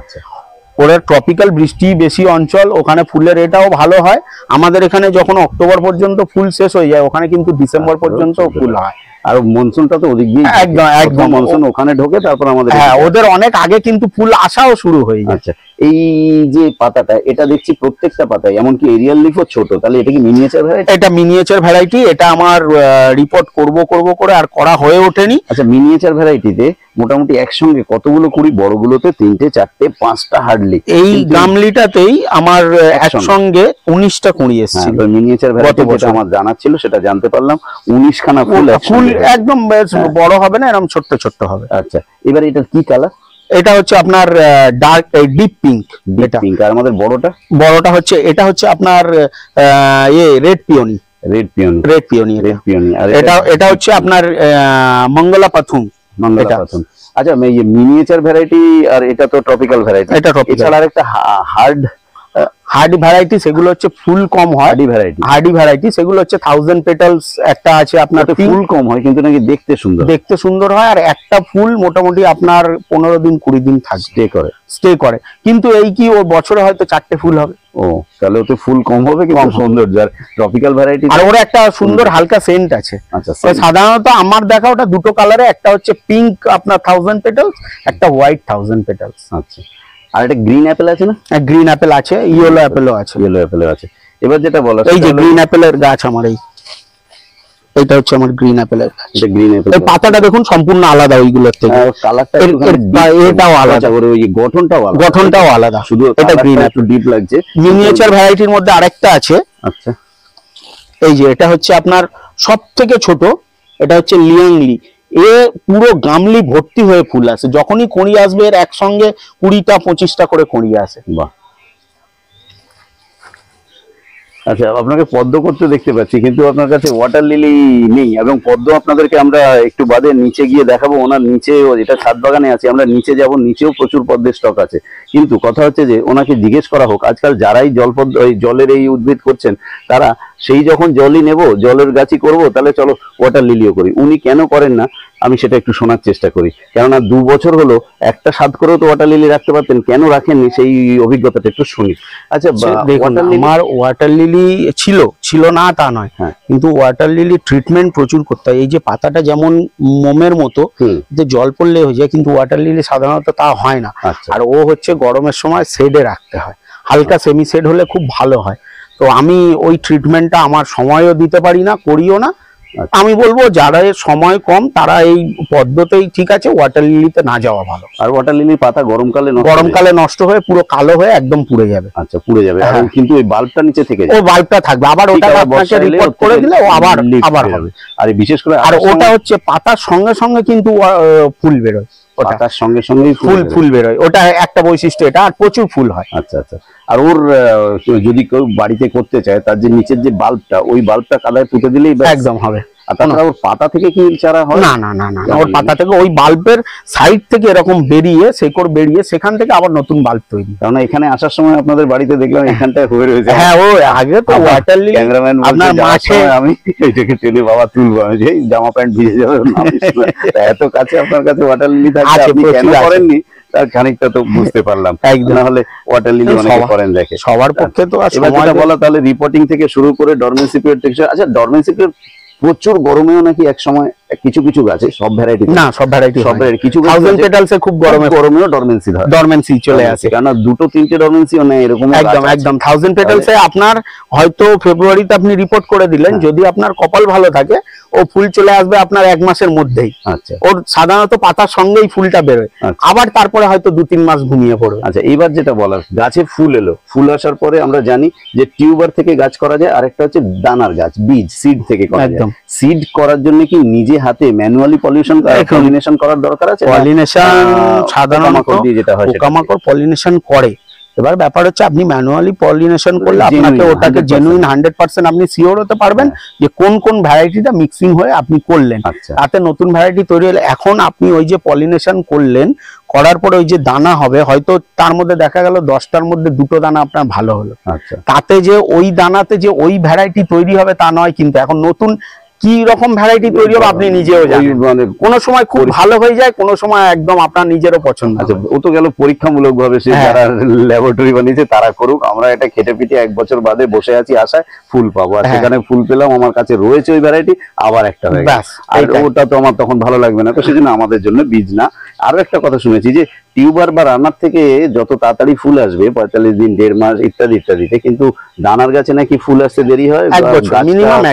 ওরা ট্রপিক্যাল বৃষ্টি বেশি অঞ্চল, ওখানে ফুলের রেটটাও ভালো হয়। আমাদের এখানে যখন অক্টোবর পর্যন্ত ফুল শেষ হয়ে যায়, ওখানে কিন্তু ডিসেম্বর পর্যন্ত ফুল হয়। আর মনসুনটা তো ওদিক দিয়ে একদম মনসুন ওখানে ঢোকে, তারপর আমাদের ওদের অনেক আগে কিন্তু ফুল আসাও শুরু হয়ে যায়। আচ্ছা, এই যে পাতাটা, এটা দেখছি প্রত্যেকটা পাতায়, এমনকি এরিয়াল লিফও ছোট, তাহলে এটা কি মিনিয়েচার ভ্যারাইটি? এটা মিনিয়েচার ভ্যারাইটি, এটা আমার রিপোর্ট করব করে আর করা হয়ে ওঠেনি। আচ্ছা, মিনিয়েচার ভ্যারাইটিতে মোটামুটি একসঙ্গে কতগুলো কুড়ি? বড়গুলোতে 3টে 4টে 5টা হার্ডলি। এই গামলিটাতেই আমার একসঙ্গে 19টা কুড়ি এসেছিল। মিনিয়েচার ভ্যারাইটি যেটা আমার জানা ছিল সেটা জানতে পারলাম, 19 খানা ফুল একদম বড় হবে না, এরকম ছোট্ট ছোট্ট হবে। আচ্ছা, এবার এটার কি কালার? এটা হচ্ছে আপনার ডার্ক ডিপ পিঙ্ক। আর আমাদের বড়টা হচ্ছে, এটা হচ্ছে আপনার রেড পিওনি। আর এটা হচ্ছে আপনার মঙ্গলা পাথুম। আচ্ছা, মিনিয়েচার ভ্যারাইটি, আর এটা তো ট্রপিক্যাল ভ্যারাইটি। এটা এছাড়া আর একটা হার্ডি ভ্যারাইটি, সেগুলো হচ্ছে ফুল কম হয়। হার্ডি ভ্যারাইটি সেগুলো হচ্ছে 1000 পেটালস একটা আছে আপনার, ফুল কম হয় কিন্তু নাকি দেখতে সুন্দর হয়। আর একটা ফুল মোটামুটি আপনার 15 দিন 20 দিন স্টে করে। কিন্তু এই কি ও বছরে হয়তো 4টে ফুল হবে। ও, তাহলে ওতে ফুল কম হবে কিন্তু সৌন্দর্য। আর ট্রপিক্যাল ভ্যারাইটি, আর ওর একটা সুন্দর হালকা সেন্ট আছে। আচ্ছা, সাধারণত আমার দেখা ওটা দুটো কালারে, একটা হচ্ছে পিঙ্ক আপনার 1000 পেটালস, একটা হোয়াইট 1000 পেটালস। আচ্ছা, আর একটা গ্রিন অ্যাপেল আছে না? গ্রিন অ্যাপেল আছে, ইয়েলো অ্যাপেলও আছে। এবার যেটা বলা, এই যে গ্রিন অ্যাপেলের গাছ আমার, এইটা হচ্ছে আমার গ্রিন অ্যাপেলের গাছ। এই পাতাটা দেখুন সম্পূর্ণ আলাদা ওইগুলোর থেকে, কালারটা এটাও আলাদা, ওই গঠনটাও আলাদা, শুধু এটা গ্রিন একটু ডিপ লাগছে। মিনিয়েচার ভ্যারাইটির মধ্যে আরেকটা আছে। আচ্ছা, এই যে এটা হচ্ছে আপনার সবথেকে ছোট, এটা হচ্ছে লিয়াংলি। এ পুরো গামলি ভর্তি হয়ে ফুল আসে, যখনই কড়ি আসবে এর একসঙ্গে 20টা 25টা করে কড়ি আসে। বাহ। আচ্ছা, আপনাকে পদ্ম করতে দেখতে পাচ্ছি, কিন্তু আপনার কাছে ওয়াটার লিলি নেই। এবং পদ্ম আপনাদেরকে আমরা একটু বাদে নিচে গিয়ে দেখাবো। ওনার নিচে, যেটা ছাদ বাগানে আছে, আমরা নিচে যাব, নিচেও প্রচুর পদ্মের স্টক আছে। কিন্তু কথা হচ্ছে যে ওনাকে জিজ্ঞেস করা হোক, আজকাল যারাই জলের এই উদ্ভিদ করছেন, তারা সেই যখন জলই নেব, জলের গাছই করব, তাহলে চলো ওয়াটার লিলিও করি। উনি কেন করেন না আমি সেটা একটু শোনার চেষ্টা করি, কেননা 2 বছর হলো একটা স্বাদ করেও তো ওয়াটার লিলি রাখতে পারতেন, কেন রাখেননি সেই অভিজ্ঞতাটা একটু শুনি। আচ্ছা, দেখুন আমার ওয়াটার লিলি ছিল না তা নয়, কিন্তু ওয়াটার লিলি ট্রিটমেন্ট প্রচুর করতে হয়। এই যে পাতাটা যেমন মোমের মতো যে জল পড়লে হয়ে যায়, কিন্তু ওয়াটার লিলি সাধারণত তা হয় না। আর ও হচ্ছে গরমের সময় শেডে রাখতে হয়, হালকা সেমি শেড হলে খুব ভালো হয়। তো আমি ওই ট্রিটমেন্টটা আমার সময়ও দিতে পারি না, করিও না। আমি বলবো যারা সময় কম তারা এই পদ্ধতিই ঠিক আছে, ওয়াটার লিলিতে না যাওয়া ভালো। আর ওয়াটার লিলির পাতা গরমকালে নষ্ট হয়ে পুরো কালো হয়ে একদম পুড়ে যাবে। আচ্ছা, পুড়ে যাবে, কিন্তু ওই বাল্বটা নিচে থেকে যাবে, ও বাল্বটা থাকবে, আবার ওটা আপনাকে রিপোর্ট করে দিলে ও আবার হবে। আর বিশেষ করে আর ওটা হচ্ছে পাতার সঙ্গে সঙ্গে কিন্তু ফুল বেরোয়, পাতার সঙ্গে সঙ্গেই ফুল বেরোয়, ওটা একটা বৈশিষ্ট্য এটা, আর প্রচুর ফুল হয়। আচ্ছা আচ্ছা। আর ওর যদি কেউ বাড়িতে করতে চায়, তার যে নিচের যে বাল্বটা, ওই বাল্বটা কাদায় পুঁতে দিলেই একদম হবে। আর তাছাড়া ওর পাতা থেকে কি চারা হয়? না না না না, ওর পাতা থেকে ওই বাল্বের সাইড থেকে এরকম বেরিয়ে, শেকড় বেরিয়ে, সেখান থেকে আবার নতুন বাল্ব তৈরি। কারণ এখানে আসার সময় আপনাদের বাড়িতে দেখলাম এখানটায় হয়ে রয়েছে। হ্যাঁ, ও আগে তো ওয়াটার লিলি ক্যামেরাম্যান আপনার মাঠে, আমি এটাকে টেনে বাবা তুলবো, আমি যে জামা প্যান্ট ভিজে যাবে, এত কাছে আপনার কাছে ওয়াটার লিলি থাকে, আপনি কেন করেননি তার খানিকটা তো বুঝতে পারলাম। না হলে ওয়াটার লিলি অনেকে করেন, দেখে সবার পক্ষে তো। এবার যেটা বলা, তাহলে রিপোর্টিং থেকে শুরু করে ডরমেন্সি পিরিয়ড থেকে, আচ্ছা ডরমেন্সি পিরিয়ড প্রচুর গরমেও নাকি এক সময় কিছু কিছু গাছে, সব ভ্যারাইটি না, সব ভ্যারাইটি কিছু থাউজেন্ড পেটালসে খুব গরমেও ডরমেন্সি চলে আসে, কারণ 2-3টে ডরমেন্সিও নেই এরকম। একদম থাউজেন্ড পেটালসে আপনার হয়তো ফেব্রুয়ারিতে আপনি রিপোর্ট করে দিলেন, যদি আপনার কপাল ভালো থাকে ও ফুল চলে আসবে আপনার 1 মাসের মধ্যেই। আচ্ছা, ওর সাধারণত পাতার সঙ্গেই ফুলটা বেরোয়, আবার তারপরে হয়তো 2-3 মাস ঘুমিয়ে পড়বে। আচ্ছা, এইবার যেটা বলার, গাছে ফুল এলো, ফুল আসার পরে আমরা জানি যে টিউবার থেকে গাছ করা যায়, আরেকটা হচ্ছে দানার গাছ, বীজ সিড থেকে করা যায়। সিড করার জন্য কি নিজে হাতে ম্যানুয়ালি পলিনেশন করার দরকার আছে? পলিনেশন সাধারণত যেটা হয় পোকামাকড় পলিনেশন করে। এবার ব্যাপার হচ্ছে আপনি ম্যানুয়ালি পলিনেশন করলে আপনাকে ওটাকে জেনুইন 100% আপনি সিওর হতে পারবেন যে কোন কোন ভ্যারাইটিটা মিক্সিং হয়ে আপনি করলেন, তাতে নতুন ভ্যারাইটি তৈরি হলে। এখন আপনি ওই যে পলিনেশন করলেন, করার পরে ওই যে দানা হবে, হয়তো তার মধ্যে দেখা গেল 10টার মধ্যে 2টো দানা আপনার ভালো হলো, তাতে যে ওই দানাতে যে ওই ভ্যারাইটি তৈরি হবে তা নয়। কিন্তু এখন নতুন কি রকম ভ্যারাইটি তৈরি হবে আপনি নিজেও জানেন, মানে কোনো সময় খুব ভালো হয়ে যায়, কোনো সময় একদম আপনার নিজেরও পছন্দ। আচ্ছা, ও তো গেল পরীক্ষামূলক ভাবে, সে যারা ল্যাবরেটরি বানিয়েছে তারা করুক, আমরা এটা খেটে পিটে 1 বছর বাদে বসে আছি আশায় ফুল পাবো। আর সেখানে ফুল পেলাম, আমার কাছে রয়েছে ওই ভ্যারাইটি, আবার একটা হয়ে গেল, আর ওটা তো আমার তখন ভালো লাগবে না, তো সেজন্য আমাদের জন্য বীজ না। আরো একটা কথা শুনেছি যে টিউবার বা রানার থেকে যত তাড়াতাড়ি ফুল আসবে, 45 দিন, 1.5 মাস ইত্যাদি ইত্যাদিতে, কিন্তু দানার গাছে নাকি ফুল আসতে দেরি হয়,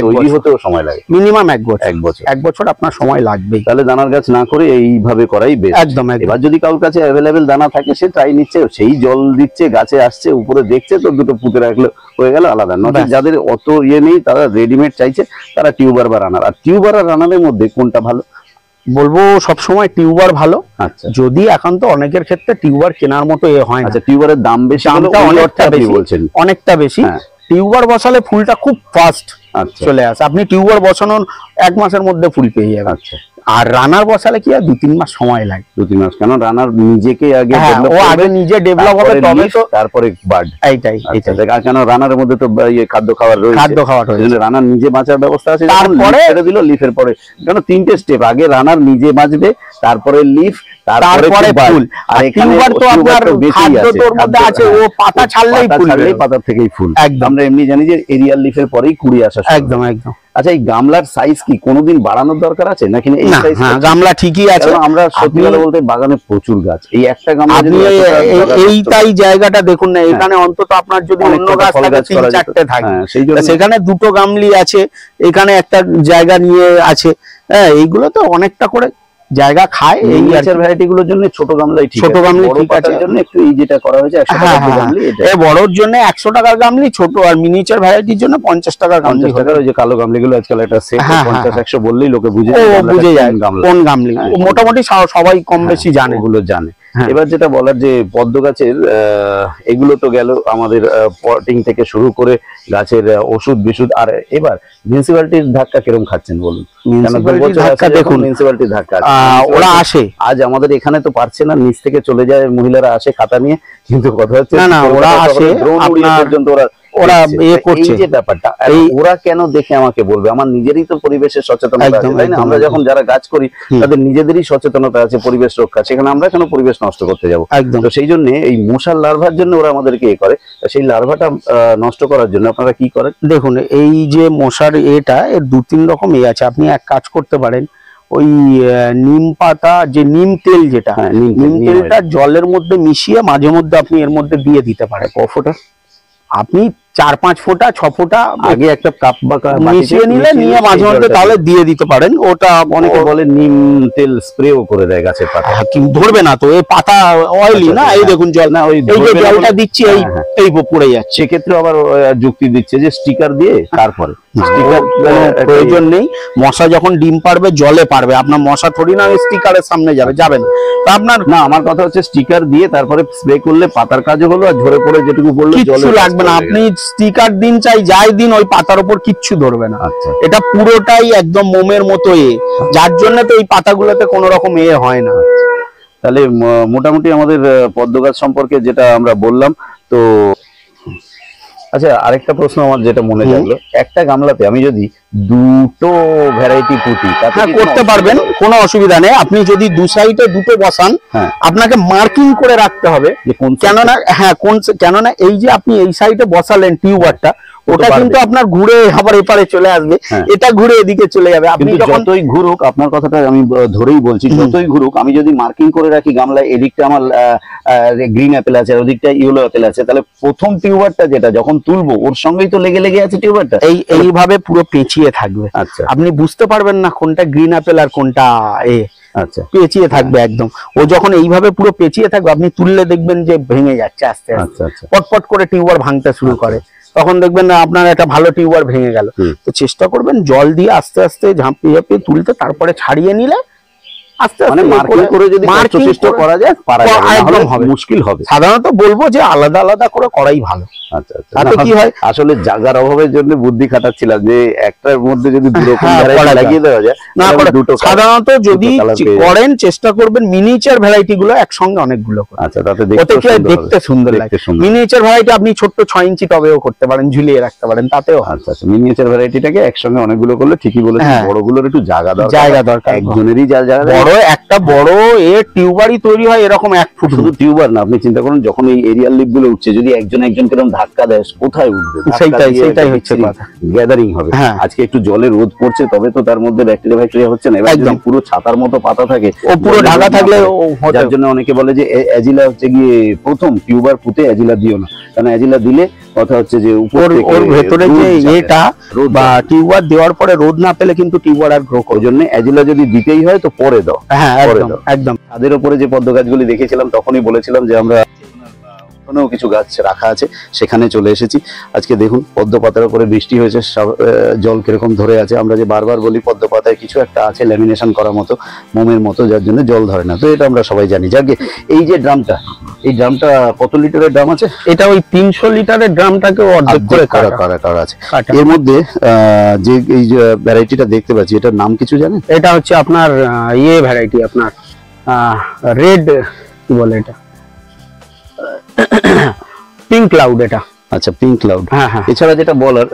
তৈরি হতেও সময় লাগে, মিনিমাম 1 বছর আপনার সময় লাগবে। তাহলে দানার গাছ না করে এইভাবে করাই বেস্ট। একদম। এবার যদি কারোর কাছে অ্যাভেলেবেল দানা থাকে, সে ট্রাই নিচ্ছে, সেই জল দিচ্ছে, গাছে আসছে, উপরে দেখছে, তো 2টো পুঁতে রাখলে হয়ে গেল, আলাদা নয়। যাদের অত নেই, তারা রেডিমেড চাইছে, তারা টিউবার বা রানার। আর টিউবার আর রানারের মধ্যে কোনটা ভালো? বলবো সবসময় টিউবার ভালো। আচ্ছা, যদি এখন তো অনেকের ক্ষেত্রে টিউবার কেনার মতো হয় না। আচ্ছা, টিউবারের দাম বেশি, অনেকটা বেশি। টিউবার বসালে ফুলটা খুব ফাস্ট চলে আসে, আপনি টিউবার বসানোর 1 মাসের মধ্যে ফুল পেয়ে যাবেন। আচ্ছা, আর রানার বসালে কি আর 2-3 মাস সময় লাগে। 2-3 মাস কেন? রানার নিজেকে আগে নিজে ডেভেলপ হবে, তবে তো তারপরে বার্ড। এইটাই কেন রানারের মধ্যে তো খাদ্য খাবার রয়েছে, রানার নিজে বাঁচার ব্যবস্থা আছে, তারপরে ছেড়ে দিল লিফের পরে। কেন 3টে স্টেপ, আগে রানার নিজে বাঁচবে, তারপরে লিফ, তারপরে ফুল। আর টিউবার তো আপনার খাদ্য তোর মধ্যে আছে, ও পাতা ছাড়লেই ফুল, পাতা থেকেই ফুল। আমরা এমনি জানি যে এরিয়াল লিফের পরেই কুড়ি আসা। একদম একদম। আচ্ছা, এই গামলার সাইজ কি কোনোদিন বাড়ানোর দরকার আছে নাকি? এই সাইজ গামলা ঠিকই আছে। আমরা সত্যি কথা বলতে বাগানে প্রচুর গাছ, এই একটা গামলা এইটাই জায়গাটা দেখুন না, এখানে অন্তত আপনার যদি অন্য গাছ থাকে 3-4টে থাকে, সেখানে 2টো গামলি আছে, এখানে একটা জায়গা নিয়ে আছে। হ্যাঁ, এইগুলো তো অনেকটা করে জায়গা খায়। এই নিচের ভ্যারাইটি গুলোর জন্য ছোট গামলাই ঠিক আছে, ছোট গামলি ঠিক আছে, জন্য একটু এই যেটা করা হয়েছে 100 টাকার গামলি, এটা বড়র জন্য 100 টাকার গামলি, ছোট আর মিনিচার ভ্যারাইটির জন্য 50 টাকার গামলি। 50 টাকার ওই যে কালো গামলি গুলো আজকাল একটা সেট 50-100 বললেই লোকে বুঝে যায় কোন গামলি। মোটামুটি সবাই কম বেশি জানে, ওগুলো জানে। এবার যেটা বলার যে পদ্ম গাছের এগুলো তো গেল আমাদের পটিং থেকে শুরু করে গাছের ওষুধ বিশুধ। আর এবার মিউনিসিপ্যালিটির ধাক্কা কিরকম খাচ্ছেন বলুন? দেখুন, মিউনিসিপ্যালিটির ধাক্কা ওরা আসে, আজ আমাদের এখানে তো পারছে না, নিচ থেকে চলে যায় মহিলারা আসে খাতা নিয়ে, কিন্তু কথা হচ্ছে না ওরা আসে পর্যন্ত ওরা ওরা করছে। এই যে ব্যাপারটা, ওরা কেন দেখে আমাকে বলবে? আমার নিজেরই তো পরিবেশের সচেতনতা আছে, তাই না? আমরা যখন যারা গাছ করি তাদের নিজেদেরই সচেতনতা আছে পরিবেশ রক্ষা, সেখানে আমরা কেন পরিবেশ নষ্ট করতে যাবো? একদম। তো সেই জন্য এই মশার লার্ভার জন্য ওরা আমাদেরকে করে, সেই লার্ভাটা নষ্ট করার জন্য আপনারা কি করেন? দেখুন, এই যে মশার এটা, এর 2-3 রকম আছে। আপনি এক কাজ করতে পারেন, ওই নিম পাতা, যে নিম তেল যেটা, নিম তেলটা জলের মধ্যে মিশিয়ে মাঝে মধ্যে আপনি এর মধ্যে দিয়ে দিতে পারেন। ফোঁটা আপনি 4-5 ফোঁটা 6 ফোঁটা আগে একটা কাপ বা মিশিয়ে নিলে, নিয়ে মাঝে মধ্যে তাহলে দিয়ে দিতে পারেন। ওটা অনেকে বলে নিম তেল স্প্রেও করে দেয় গাছের পাতা, ধরবে না তো, এই পাতা অয়েলি না, এই দেখুন জল না, ওই যে জলটা দিচ্ছি এই পড়ে যাচ্ছে। সেক্ষেত্রে আবার যুক্তি দিচ্ছে যে স্টিকার দিয়ে তারপরে। স্টিকার প্রয়োজন নেই, মশা যখন ডিম পারবে জলে পারবে, আপনার মশা থরি না স্টিকারের সামনে যাবে না। তা আপনার না, আমার কথা হচ্ছে স্টিকার দিয়ে তারপরে স্প্রে করলে পাতার কাজও হলো, আর ঝরে পড়ে যেটুকু পড়লো কিচ্ছু লাগবে না। আপনি স্টিকার দিন চাই যাই দিন, ওই পাতার উপর কিচ্ছু ধরবে না। এটা পুরোটাই একদম মোমের মতো যার জন্য তো এই পাতাগুলোতে কোনো রকম হয় না। তাহলে মোটামুটি আমাদের পদ্ম গাছ সম্পর্কে যেটা আমরা বললাম। তো আচ্ছা, আরেকটা প্রশ্ন আমার যেটা মনে লাগলো, একটা গামলাতে আমি যদি 2টো ভ্যারাইটি পুঁতি তাতে করতে পারবেন, কোনো অসুবিধা নেই। আপনি যদি 2 সাইডে 2টো বসান, আপনাকে মার্কিং করে রাখতে হবে, কেননা এই যে আপনি এই সাইডে বসালেন টিউবারটা, ওটা কিন্তু আপনার ঘুরে আবার এপারে চলে আসবে, এটা ঘুরে এদিকে চলে যাবে। আপনি যতই ঘুরুক, আপনার কথাটা আমি ধরেই বলছি, যতই ঘুরুক আমি যদি মার্কিং করে রাখি গামলায়, এদিকটা আমার গ্রিন অ্যাপেল আছে, ওদিকটা ইয়েলো অ্যাপেল আছে, তাহলে প্রথম টিউবারটা যেটা যখন তুলবো ওর সঙ্গেই তো লেগে আছে টিউবারটা, এইভাবে পুরো পেঁচিয়ে থাকবে। আচ্ছা, আপনি বুঝতে পারবেন না কোনটা গ্রিন অ্যাপেল আর কোনটা আচ্ছা, পেঁচিয়ে থাকবে একদম। ও যখন এইভাবে পুরো পেঁচিয়ে থাকবে, আপনি তুললে দেখবেন যে ভেঙে যাচ্ছে আস্তে আস্তে, পটপট করে টিউবার ভাঙতে শুরু করে, তখন দেখবেন না আপনার একটা ভালো টিউবার ভেঙে গেল। তো চেষ্টা করবেন জল দিয়ে আস্তে আস্তে ঝাঁপিয়ে ঝাঁপিয়ে তুলতে, তারপরে ছাড়িয়ে নিলে আস্তে আস্তে মার্কিং করে যদি চেষ্টা করা যায় একদম হবে, মুশকিল হবে। সাধারণত বলবো যে আলাদা আলাদা করে করাই ভালো। আচ্ছা, তাতে কি হয়, আসলে জায়গার অভাবের জন্য বুদ্ধি খাটাচ্ছিলাম যে একটার মধ্যে যদি দুটো লাগিয়ে দেওয়া যায়, না দুটো। সাধারণত যদি করেন, চেষ্টা করবেন মিনিয়েচার ভ্যারাইটি গুলো একসঙ্গে অনেকগুলো। আচ্ছা, তাতে দেখতে সুন্দর লাগে। মিনিয়েচার ভ্যারাইটি আপনি ছোট্ট 6 ইঞ্চি টবেও করতে পারেন, ঝুলিয়ে রাখতে পারেন, তাতেও। আচ্ছা, মিনিয়েচার ভ্যারাইটিটাকে একসঙ্গে অনেকগুলো করলে ঠিকই বলেছেন, বড়গুলোর একটু জায়গা দরকার, একজনেরই জায়গা। একটা বড় টিউবারই তৈরি হয় এরকম 1 ফুট। শুধু টিউবার না, আপনি চিন্তা করুন যখন এই এরিয়াল লিফ গুলো উঠছে, যদি একজনকে এরকম ধাক্কা দেয় কোথায় উঠবে? সেটাই হচ্ছে কথা, গ্যাদারিং হবে। আজকে একটু জলে রোদ পড়ছে, তবে তো তার মধ্যে ব্যাকটেরিয়া হচ্ছে না। এবার যদি পুরো ছাতার মতো পাতা থাকে, ও পুরো ঢাকা থাকলে, যার জন্য অনেকে বলে যে অ্যাজিলা হচ্ছে গিয়ে প্রথম টিউবার পুঁতে অ্যাজিলা দিও না, কারণ অ্যাজিলা দিলে কথা হচ্ছে যে ওর ভেতরে যে এটা বা টিউবার দেওয়ার পরে রোদ না পেলে কিন্তু টিউবার আর গ্রো করে। ওই জন্য অ্যাজিলা যদি দিতেই হয় তো পরে দাও। হ্যাঁ, একদম। তাদের উপরে যে পদ্ম গাছগুলি দেখেছিলাম তখনই বলেছিলাম যে আমরা কিছু গাছ রাখা আছে, সেখানে চলে এসেছি। আজকে দেখুন পদ্ম পাতার উপরে বৃষ্টি হয়েছে, জল কিরকম ধরে আছে। আমরা যে বারবার বলি পদ্ম পাতায় কিছু একটা আছে ল্যামিনেশন করার মতো, মোমের মতো, যার জন্য জল ধরে না। তো এটা আমরা সবাই জানি। যাকে এই যে ড্রামটা, এই ড্রামটা কত লিটারের ড্রাম আছে? এটা ওই 300 লিটারের ড্রামটাকে অর্ধেক করে কাটা আছে। এর মধ্যে যে এই যে ভ্যারাইটিটা দেখতে পাচ্ছি, এটার নাম কিছু জানেন? এটা হচ্ছে আপনার ভ্যারাইটি, আপনার রেড, কি বলে এটা, পিঙ্ক ক্লাউড। এটা আচ্ছা, পিঙ্ক ক্লাউড। এছাড়া যেটা বলার,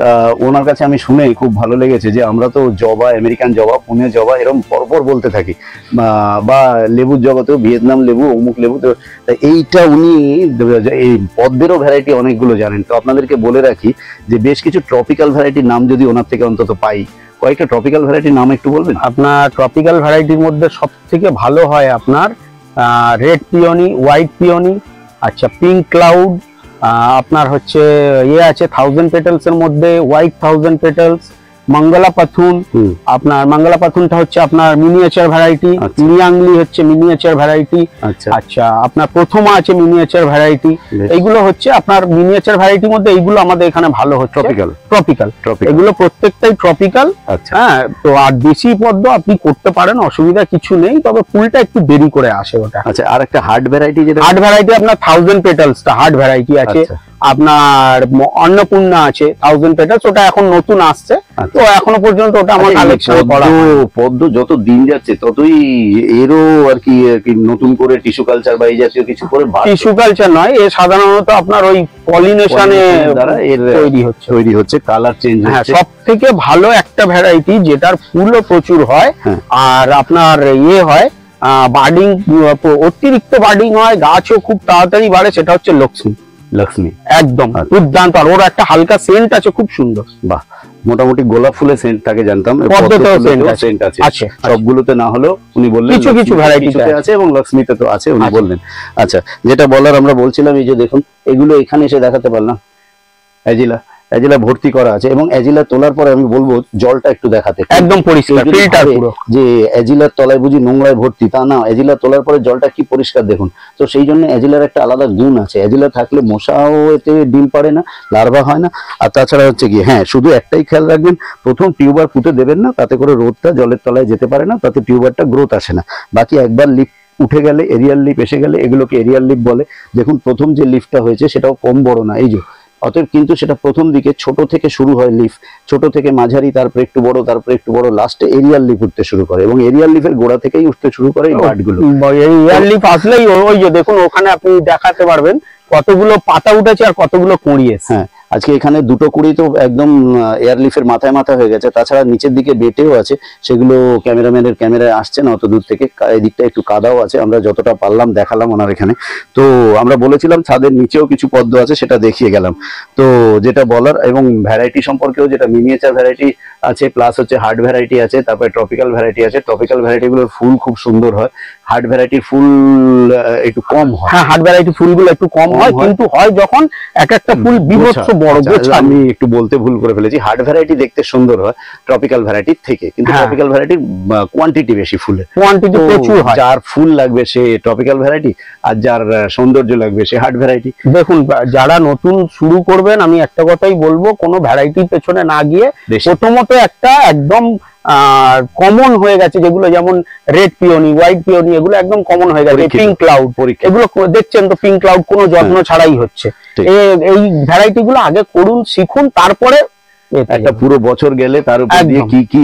ওনার কাছে আমি শুনে খুব ভালো লেগেছে যে আমরা তো জবা, আমেরিকান জবা, পুনে জবা এরকম পরপর বলতে থাকি, বা লেবুর জগতেও ভিয়েতনাম লেবু, অমুক লেবু। তো এইটা উনি এই পদ্মেরও ভ্যারাইটি অনেকগুলো জানেন। তো আপনাদেরকে বলে রাখি যে বেশ কিছু ট্রপিক্যাল ভ্যারাইটির নাম যদি ওনার থেকে অন্তত পাই, কয়েকটা ট্রপিক্যাল ভ্যারাইটির নাম একটু বলবেন? আপনার ট্রপিক্যাল ভ্যারাইটির মধ্যে সব থেকে ভালো হয় আপনার রেড পিওনি, হোয়াইট পিওনি, আচ্ছা পিঙ্ক ক্লাউড, আপনার হচ্ছে আছে 1000 পেটালস এর মধ্যে হোয়াইট 1000 পেটালস, মঙ্গলা পাথুন। আপনার মঙ্গলা পাথুনটা হচ্ছে আপনার মিনিয়েচার ভ্যারাইটি, নিয়াংলি হচ্ছে মিনিয়েচার ভ্যারাইটি। আচ্ছা, আপনার প্রথমা আছে মিনিয়েচার ভ্যারাইটি। এইগুলো হচ্ছে আপনার মিনিয়েচার ভ্যারাইটির মধ্যে এইগুলো আমাদের এখানে ভালো হচ্ছে ট্রপিক্যাল। এগুলো প্রত্যেকটাই ট্রপিক্যাল। হ্যাঁ, তো আর দেশি পদ্ম আপনি করতে পারেন, অসুবিধা কিছু নেই, তবে ফুলটা একটু দেরি করে আসে ওটা। আচ্ছা, আর একটা হার্ড ভ্যারাইটি, যেটা হার্ড ভ্যারাইটি আপনার 1000 পেটালসটা হার্ড ভ্যারাইটি আছে। আপনার অন্নপূর্ণা আছে 1000 পেটাস, ওটা এখন নতুন আসছে, তো এখনো পর্যন্ত ওটা আমার কালেকশন করা। পদ্ম যত দিন যাচ্ছে ততই এরও আর কি নতুন করে টিস্যু কালচার বা এই জাতীয় কিছু করে, টিস্যু কালচার নয়, এ সাধারণত আপনার ওই পলিনেশনে দ্বারা এর তৈরি হচ্ছে, কালার চেঞ্জ হচ্ছে। সব থেকে ভালো একটা ভ্যারাইটি যেটার ফুলও প্রচুর হয় আর আপনার ইয়ে হয় বার্ডিং, অতিরিক্ত বার্ডিং হয়, গাছও খুব তাড়াতাড়ি বাড়ে, সেটা হচ্ছে লক্ষ্মী। একদম দুর্দান্ত, আর ওর একটা হালকা সেন্ট আছে খুব সুন্দর। বাহ, মোটামুটি গোলাপ ফুলের সেন্ট থাকে জানতাম, সেন্ট আছে সবগুলোতে না হলেও উনি বললেন কিছু কিছু ভ্যারাইটিতে আছে এবং লক্ষ্মীতে তো আছে উনি বললেন। আচ্ছা, যেটা বলার আমরা বলছিলাম, এই যে দেখুন এগুলো এখানে এসে দেখাতে পারলাম, অ্যাজিলা ভর্তি করা আছে, এবং অ্যাজিলা তোলার পরে আমি বলবো জলটা একটু দেখাতে, একদম পরিষ্কার ফিল্টার পুরো, যে অ্যাজিলার তলায় বুঝি নোংরায় ভর্তি, তা না, অ্যাজিলা তোলার পরে জলটা কি পরিষ্কার দেখুন। তো সেই জন্য অ্যাজিলার একটা আলাদা গুণ আছে, অ্যাজিলা থাকলে মশাও এতে ডিম পারে না, লার্ভা হয় না। আর তাছাড়া হচ্ছে কি, হ্যাঁ শুধু একটাই খেয়াল রাখবেন, প্রথম টিউবার পুঁতে দেবেন না, তাতে করে রোদটা জলের তলায় যেতে পারে না, তাতে টিউবারটা গ্রোথ আসে না। বাকি একবার লিফ উঠে গেলে, এরিয়াল লিফ এসে গেলে, এগুলোকে এরিয়াল লিফ বলে। দেখুন প্রথম যে লিফটা হয়েছে সেটাও কম বড় না, এই যে, অতএব কিন্তু সেটা প্রথম দিকে ছোট থেকে শুরু হয় লিফ, ছোট থেকে মাঝারি, তারপরে একটু বড়, তারপরে একটু বড়, লাস্টে এরিয়াল লিফ উঠতে শুরু করে, এবং এরিয়াল লিফের গোড়া থেকেই উঠতে শুরু করে এই বার্ডগুলো। এরিয়াল লিফ আসলেই ওই যে দেখুন ওখানে আপনি দেখাতে পারবেন কতগুলো পাতা উঠেছে আর কতগুলো কুঁড়িয়েছে। হ্যাঁ, আজকে এখানে দুটো কুড়ি তো একদম এয়ার লিফের মাথায় হয়ে গেছে, তাছাড়া নিচের দিকে বেটেও আছে, সেগুলো ক্যামেরাম্যানের ক্যামেরায় আসছে না অত দূর থেকে, এদিকটা একটু কাদাও আছে, আমরা যতটা পারলাম দেখালাম ওনার এখানে। তো আমরা বলেছিলাম ছাদের নিচেও কিছু পদ্ম আছে, সেটা দেখিয়ে গেলাম। তো যেটা বলার, এবং ভ্যারাইটি সম্পর্কেও, যেটা মিনিয়েচার ভ্যারাইটি আছে, প্লাস হচ্ছে হার্ড ভ্যারাইটি আছে, তারপরে ট্রপিক্যাল ভ্যারাইটি আছে। ট্রপিক্যাল ভ্যারাইটিগুলোর ফুল খুব সুন্দর হয়, হার্ড ভ্যারাইটির ফুল একটু কম হয়। হ্যাঁ, হার্ড ভ্যারাইটি ফুলগুলো একটু কম হয়, কিন্তু হয় যখন এক একটা ফুল বিভৎস বড়। আমি একটু বলতে ভুল করে ফেলেছি, হার্ড ভ্যারাইটি দেখতে সুন্দর হয় ট্রপিক্যাল ভ্যারাইটির থেকে, কিন্তু ট্রপিক্যাল ভ্যারাইটির কোয়ান্টিটি বেশি, ফুলের কোয়ান্টিটি প্রচুর হয়। যার ফুল লাগবে সে ট্রপিক্যাল ভ্যারাইটি, আর যার সৌন্দর্য লাগবে সে হার্ড ভ্যারাইটি। দেখুন, যারা নতুন শুরু করবেন, আমি একটা কথাই বলবো, কোনো ভ্যারাইটির পেছনে না গিয়ে প্রথমত একটা একদম কমন হয়ে গেছে, যেগুলো যেমন রেড পিওনি, হোয়াইট পিওনি, এগুলো একদম কমন হয়ে গেছে, পিঙ্ক ক্লাউড, এগুলো দেখছেন তো, পিঙ্ক ক্লাউড কোনো যত্ন ছাড়াই হচ্ছে। এই ভ্যারাইটি গুলো আগে করুন, শিখুন, তারপরে একটা পুরো বছর গেলে তার উপর দিয়ে কি কি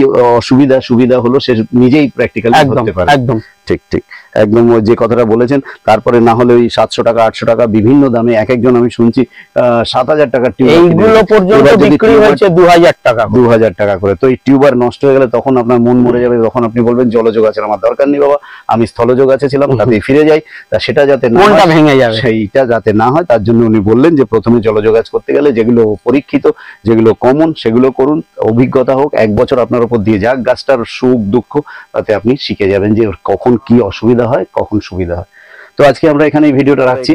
সুবিধা হলো সে নিজেই প্র্যাকটিক্যালি করতে পারে। একদম ঠিক একদম যে কথাটা বলেছেন। তারপরে না হলে ওই 700 টাকা 800 টাকা বিভিন্ন দামে, এক একজন আমি শুনছি 7000 টাকার টিউবার, এইগুলো পর্যন্ত বিক্রি হয়েছে 2000 টাকা 2000 টাকা করে। তো এই টিউবার নষ্ট হয়ে গেলে তখন আপনার মন মরে যাবে, তখন আপনি বলবেন জলযোগ আছে, আমার দরকার নেই বাবা, আমি স্থলযোগ আছে ছিলাম, তাতে ফিরে যাই। তা সেটা যাতে না হয়, ভেঙে যাবে, সেইটা যাতে না হয় তার জন্য উনি বললেন যে প্রথমে জলযোগাজ করতে গেলে যেগুলো পরীক্ষিত, যেগুলো কমন, সেগুলো করুন, অভিজ্ঞতা হোক, 1 বছর আপনার উপর দিয়ে যাক, গাছটার সুখ দুঃখ, তাতে আপনি শিখে যাবেন যে কখন কি অসুবিধা হয়, কখন সুবিধা হয়। তো আজকে আমরা এখানে ভিডিওটা রাখছি,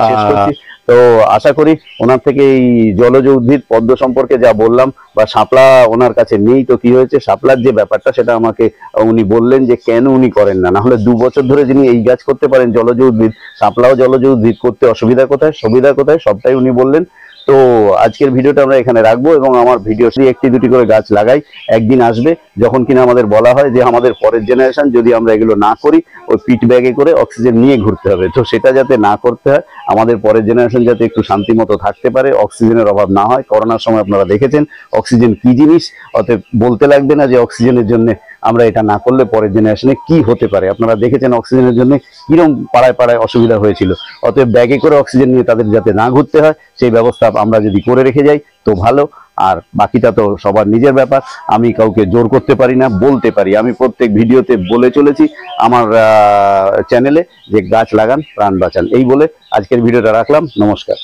শেষ করছি। তো আশা করি ওনার থেকে এই জলজ উদ্ভিদ পদ্ম সম্পর্কে যা বললাম, বা শাপলা ওনার কাছে নেই, তো কি হয়েছে, শাপলার যে ব্যাপারটা সেটা আমাকে উনি বললেন যে কেন উনি করেন না, না হলে 2 বছর ধরে যিনি এই গাছ করতে পারেন জলজ উদ্ভিদ, শাপলাও জলজ উদ্ভিদ করতে অসুবিধা কোথায়, সুবিধা কোথায়, সবটাই উনি বললেন। তো আজকের ভিডিওটা আমরা এখানে রাখবো, এবং আমার ভিডিও 1-2টি করে গাছ লাগাই। একদিন আসবে যখন কিনা আমাদের বলা হয় যে আমাদের পরের জেনারেশন যদি আমরা এগুলো না করি, ওই পিট ব্যাগে করে অক্সিজেন নিয়ে ঘুরতে হবে। তো সেটা যাতে না করতে হয়, আমাদের পরের জেনারেশন যাতে একটু শান্তি মতো থাকতে পারে, অক্সিজেনের অভাব না হয়। করোনার সময় আপনারা দেখেছেন অক্সিজেন কি জিনিস, অতএব বলতে লাগবে না যে অক্সিজেনের জন্য আমরা এটা না করলে পরের জেনারেশনে কি হতে পারে। আপনারা দেখেছেন অক্সিজেনের জন্য কিরকম পাড়ায় পাড়ায় অসুবিধা হয়েছিল। অতএব ব্যাগে করে অক্সিজেন নিয়ে তাদের যাতে না ঘুরতে হয়, সেই ব্যবস্থা আমরা যদি করে রেখে যাই তো ভালো। আর বাকিটা তো সবার নিজের ব্যাপার, আমি কাউকে জোর করতে পারি না, বলতে পারি। আমি প্রত্যেক ভিডিওতে বলে চলেছি আমার চ্যানেলে যে গাছ লাগান, প্রাণ বাঁচান, এই বলে আজকের ভিডিওটা রাখলাম। নমস্কার।